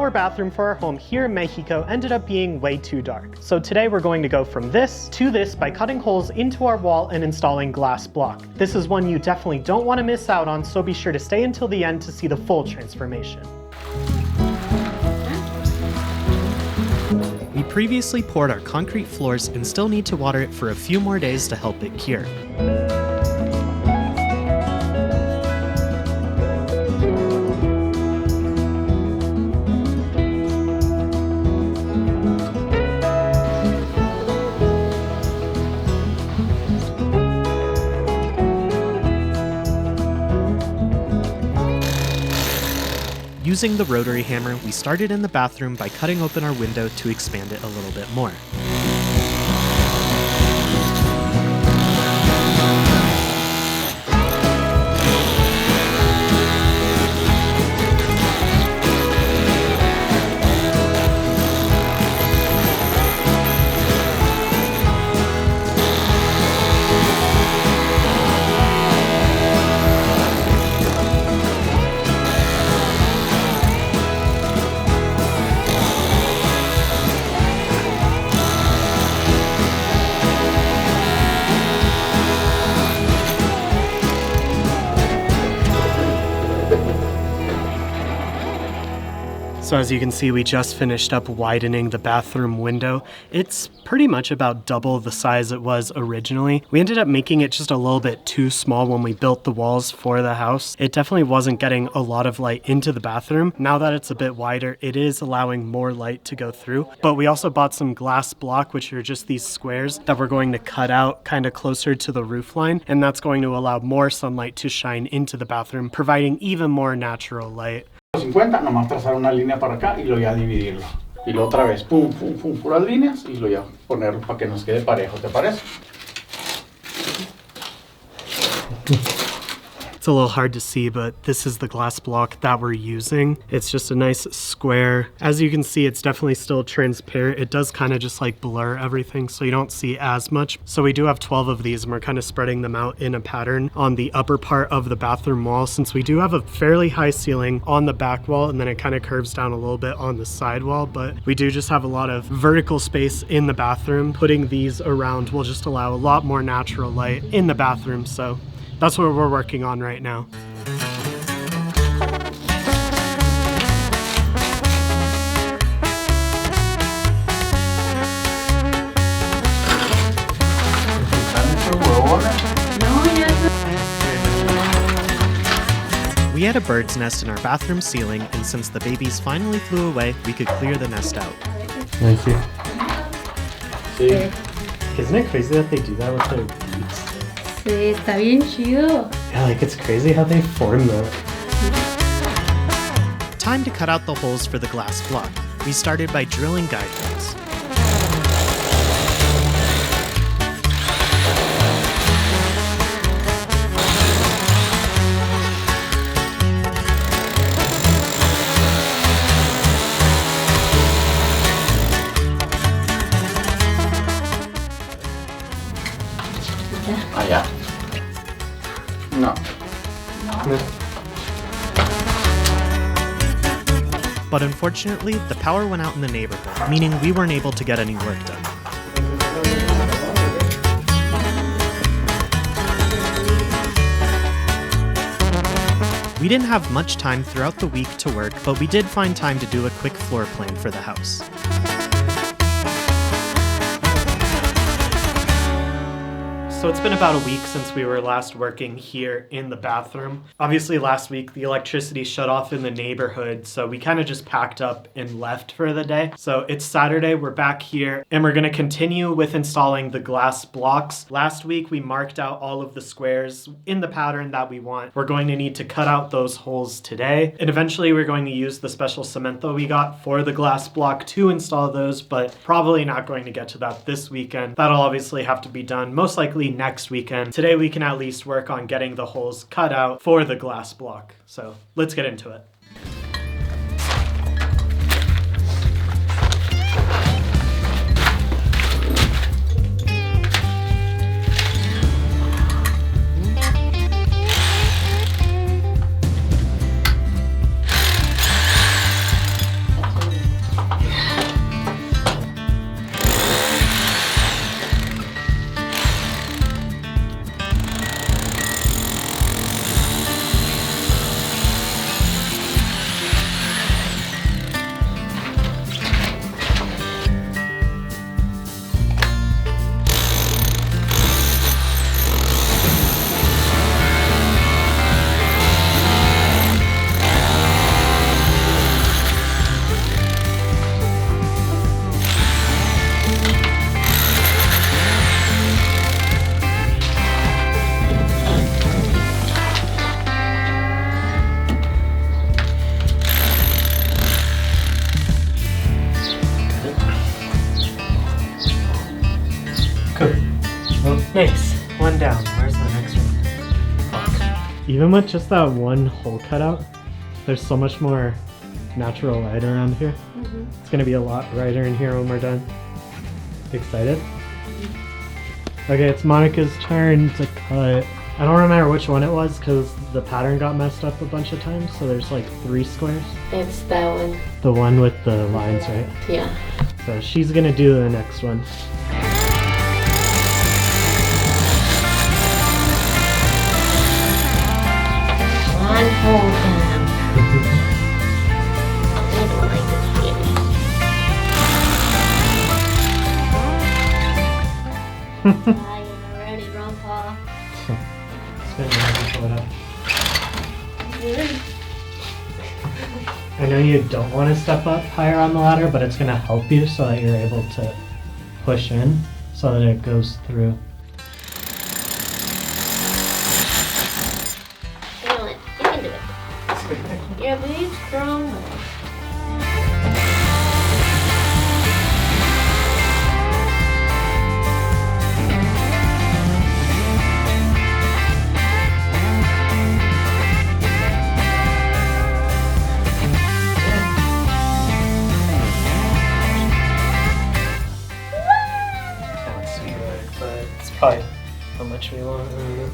our bathroom for our home here in Mexico ended up being way too dark. So today we're going to go from this to this by cutting holes into our wall and installing glass block. This is one you definitely don't want to miss out on, so be sure to stay until the end to see the full transformation. We previously poured our concrete floors and still need to water it for a few more days to help it cure. Using the rotary hammer, we started in the bathroom by cutting open our window to expand it a little bit more. So as you can see, we just finished up widening the bathroom window. It's pretty much about double the size it was originally. We ended up making it just a little bit too small when we built the walls for the house. It definitely wasn't getting a lot of light into the bathroom. Now that it's a bit wider, it is allowing more light to go through. But we also bought some glass block, which are just these squares that we're going to cut out kind of closer to the roof line. And that's going to allow more sunlight to shine into the bathroom, providing even more natural light. 50, nomás trazar una línea para acá y luego ya dividirlo. Y luego otra vez, pum, pum, pum, puras líneas y luego ya ponerlo para que nos quede parejo, ¿te parece? It's a little hard to see, but this is the glass block that we're using. It's just a nice square. As you can see, it's definitely still transparent. It does kind of just like blur everything, so you don't see as much. So we do have 12 of these, and we're kind of spreading them out in a pattern on the upper part of the bathroom wall, since we do have a fairly high ceiling on the back wall, and then it kind of curves down a little bit on the side wall, but we do just have a lot of vertical space in the bathroom. Putting these around will just allow a lot more natural light in the bathroom, so that's what we're working on right now. We had a bird's nest in our bathroom ceiling, and since the babies finally flew away, we could clear the nest out. Thank you. Sí. Isn't it crazy that they do that with their beaks? Sí, está bien chido. Yeah, like it's crazy how they form that. Time to cut out the holes for the glass block. We started by drilling guide holes. Allá. No. But unfortunately, the power went out in the neighborhood, meaning we weren't able to get any work done. We didn't have much time throughout the week to work, but we did find time to do a quick floor plan for the house. So it's been about a week since we were last working here in the bathroom. Obviously last week the electricity shut off in the neighborhood, so we kind of just packed up and left for the day. So it's Saturday, we're back here, and we're gonna continue with installing the glass blocks. Last week we marked out all of the squares in the pattern that we want. We're going to need to cut out those holes today, and eventually we're going to use the special cement that we got for the glass block to install those, but probably not going to get to that this weekend. That'll obviously have to be done most likely next weekend. Today we can at least work on getting the holes cut out for the glass block. So let's get into it. Nice. One down. Where's the next one? Fuck. Even with just that one hole cut out, there's so much more natural light around here. It's gonna be a lot brighter in here when we're done. Excited? Okay, it's Monica's turn to cut. I don't remember which one it was because the pattern got messed up a bunch of times, so there's like 3 squares. It's that one. The one with the lines, right? Yeah. So she's gonna do the next one. One hole down. I don't like this baby. You're ready, Grandpa. I know you don't want to step up higher on the ladder, but it's going to help you so that you're able to push in so that it goes through. You know what? You can do it. You're a big, strong boy. It's probably how much we want. I don't know.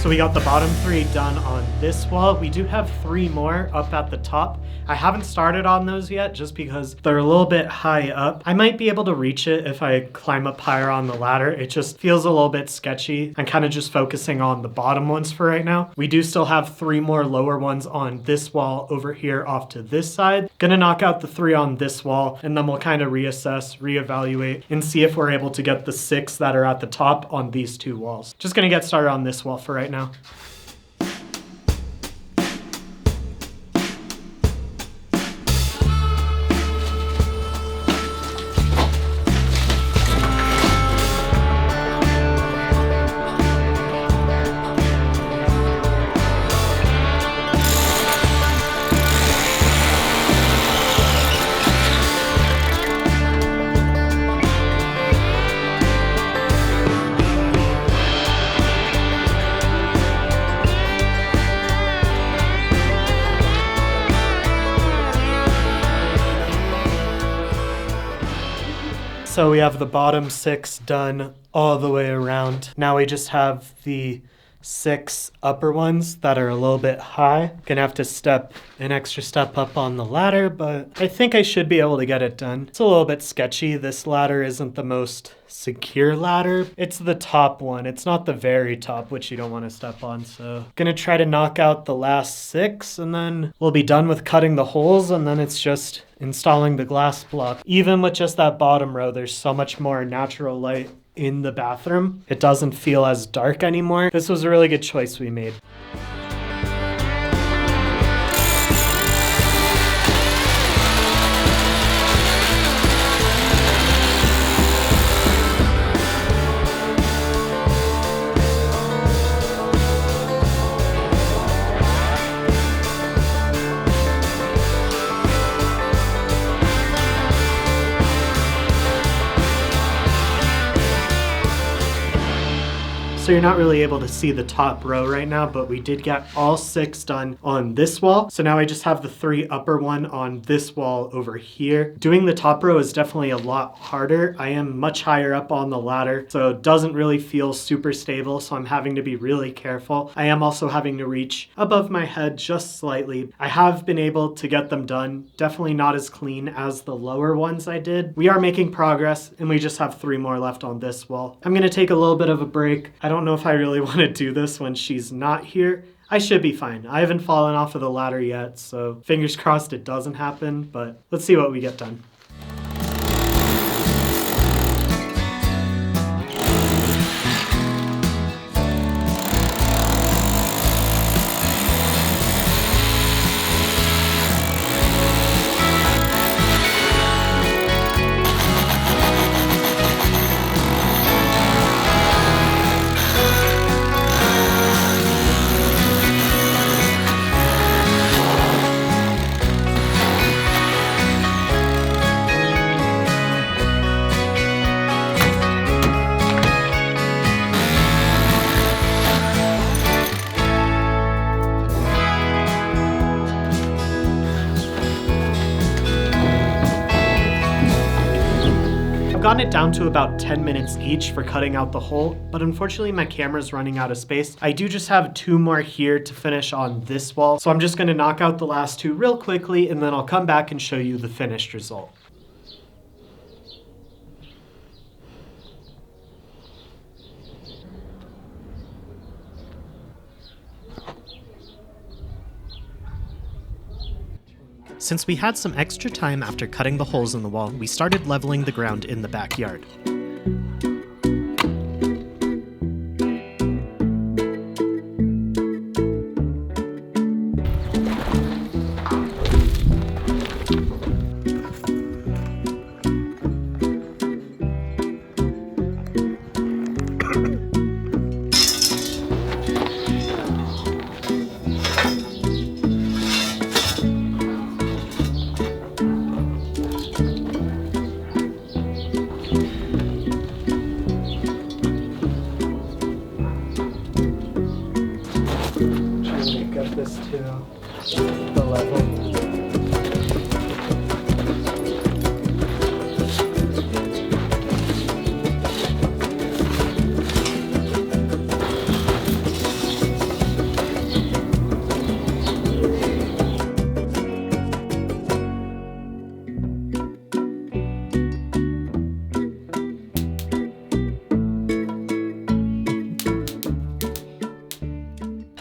So we got the bottom 3 done on this wall. We do have 3 more up at the top. I haven't started on those yet just because they're a little bit high up. I might be able to reach it if I climb up higher on the ladder. It just feels a little bit sketchy. I'm kind of just focusing on the bottom ones for right now. We do still have 3 more lower ones on this wall over here off to this side. Gonna knock out the 3 on this wall and then we'll kind of reassess, reevaluate, and see if we're able to get the 6 that are at the top on these 2 walls. Just gonna get started on this wall for right now. So we have the bottom 6 done all the way around. Now we just have the 6 upper ones that are a little bit high. Gonna have to step an extra step up on the ladder, but I think I should be able to get it done. It's a little bit sketchy. This ladder isn't the most secure ladder. It's the top one. It's not the very top, which you don't want to step on. So gonna try to knock out the last 6 and then we'll be done with cutting the holes and then it's just installing the glass block. Even with just that bottom row, there's so much more natural light in the bathroom. It doesn't feel as dark anymore. This was a really good choice we made. So you're not really able to see the top row right now, but we did get all 6 done on this wall. So now I just have the 3 upper one on this wall over here. Doing the top row is definitely a lot harder. I am much higher up on the ladder, so it doesn't really feel super stable, so I'm having to be really careful. I am also having to reach above my head just slightly. I have been able to get them done. Definitely not as clean as the lower ones I did. We are making progress, and we just have 3 more left on this wall. I'm gonna take a little bit of a break. I don't know if I really want to do this when she's not here. I should be fine. I haven't fallen off of the ladder yet, so fingers crossed it doesn't happen, but let's see what we get done. I've gotten it down to about 10 minutes each for cutting out the hole, but unfortunately my camera's running out of space. I do just have 2 more here to finish on this wall, so I'm just gonna knock out the last 2 real quickly, and then I'll come back and show you the finished result. Since we had some extra time after cutting the holes in the wall, we started leveling the ground in the backyard. This to the level.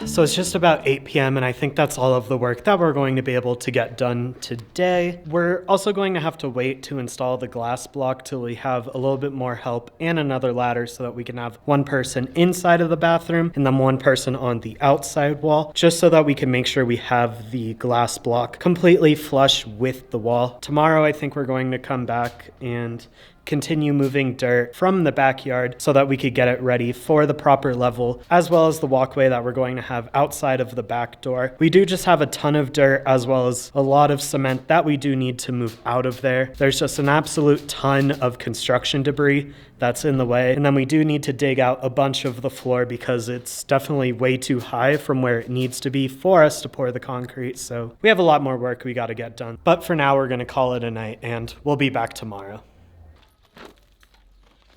So it's just about 8 p.m. and I think that's all of the work that we're going to be able to get done today. We're also going to have to wait to install the glass block till we have a little bit more help and another ladder so that we can have one person inside of the bathroom and then one person on the outside wall, just so that we can make sure we have the glass block completely flush with the wall. Tomorrow I think we're going to come back and continue moving dirt from the backyard so that we could get it ready for the proper level, as well as the walkway that we're going to have outside of the back door. We do just have a ton of dirt as well as a lot of cement that we do need to move out of there. There's just an absolute ton of construction debris that's in the way. And then we do need to dig out a bunch of the floor because it's definitely way too high from where it needs to be for us to pour the concrete. So we have a lot more work we got to get done. But for now, we're going to call it a night and we'll be back tomorrow.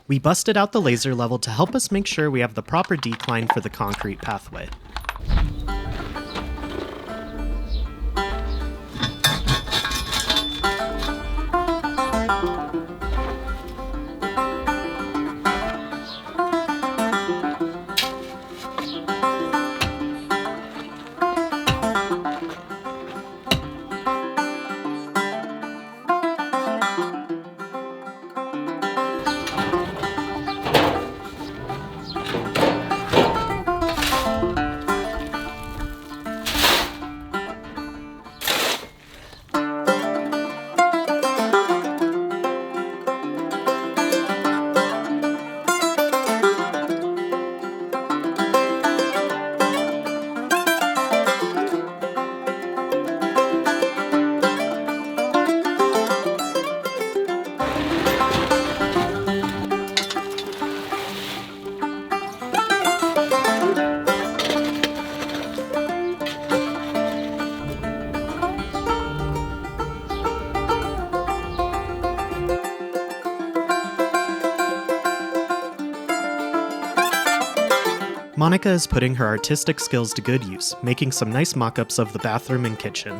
We busted out the laser level to help us make sure we have the proper decline for the concrete pathway. Monica is putting her artistic skills to good use, making some nice mock-ups of the bathroom and kitchen.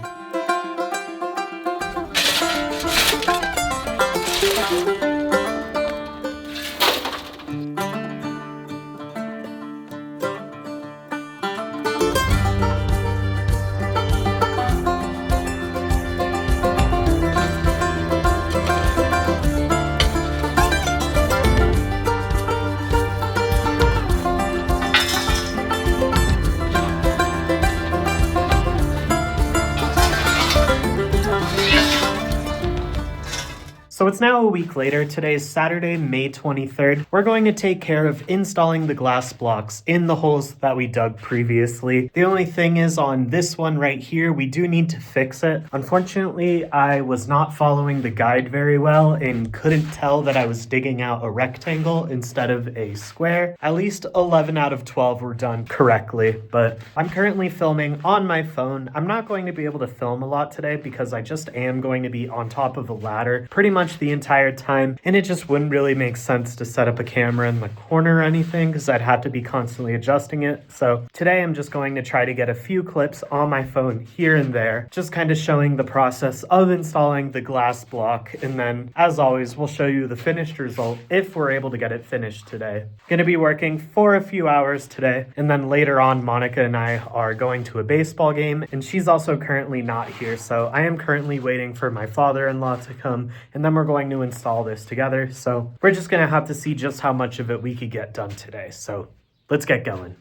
So it's now a week later. Today is Saturday, May 23rd. We're going to take care of installing the glass blocks in the holes that we dug previously. The only thing is on this one right here, we do need to fix it. Unfortunately, I was not following the guide very well and couldn't tell that I was digging out a rectangle instead of a square. At least 11 out of 12 were done correctly, but I'm currently filming on my phone. I'm not going to be able to film a lot today because I just am going to be on top of a ladder pretty much much the entire time, and it just wouldn't really make sense to set up a camera in the corner or anything because I'd have to be constantly adjusting it. So today I'm just going to try to get a few clips on my phone here and there, just kind of showing the process of installing the glass block, and then as always we'll show you the finished result if we're able to get it finished today. Going to be working for a few hours today, and then later on Monica and I are going to a baseball game, and she's also currently not here, so I am currently waiting for my father-in-law to come, and then we're going to install this together. So we're just going to have to see just how much of it we could get done today. So let's get going.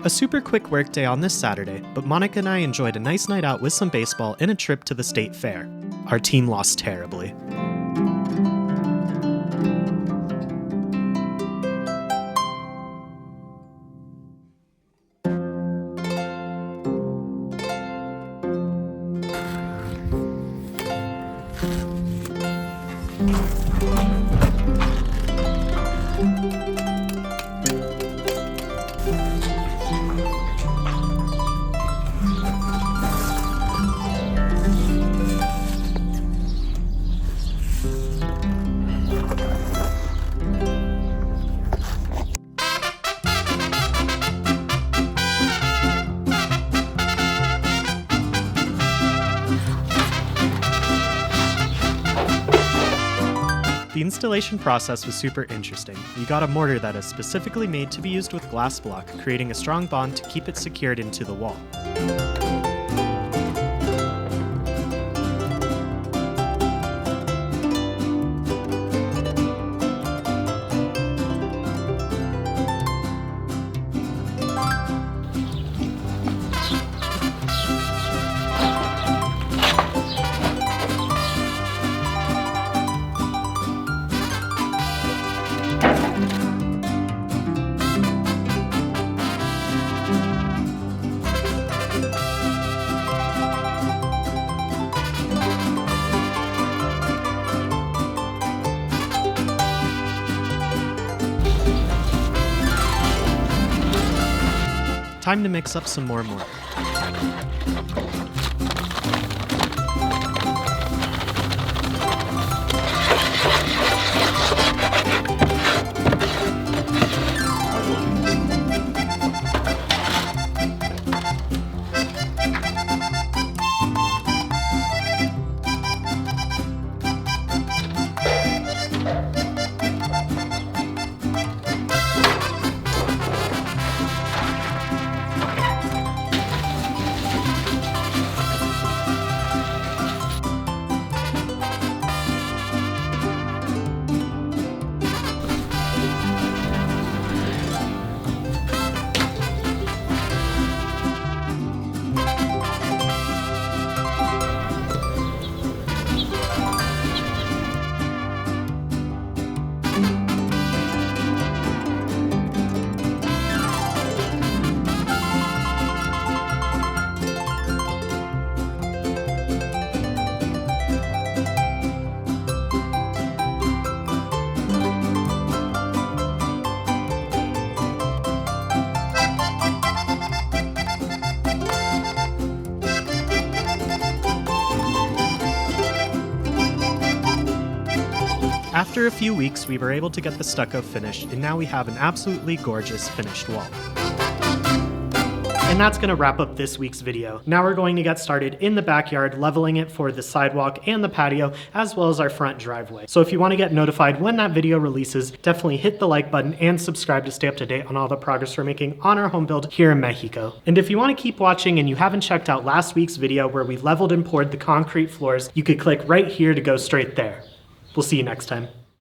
A super quick workday on this Saturday, but Monica and I enjoyed a nice night out with some baseball and a trip to the state fair. Our team lost terribly. The installation process was super interesting. We got a mortar that is specifically made to be used with glass block, creating a strong bond to keep it secured into the wall. Time to mix up some more mortar. After a few weeks, we were able to get the stucco finished, and now we have an absolutely gorgeous finished wall. And that's going to wrap up this week's video. Now we're going to get started in the backyard, leveling it for the sidewalk and the patio, as well as our front driveway. So if you want to get notified when that video releases, definitely hit the like button and subscribe to stay up to date on all the progress we're making on our home build here in Mexico. And if you want to keep watching and you haven't checked out last week's video where we leveled and poured the concrete floors, you could click right here to go straight there. We'll see you next time.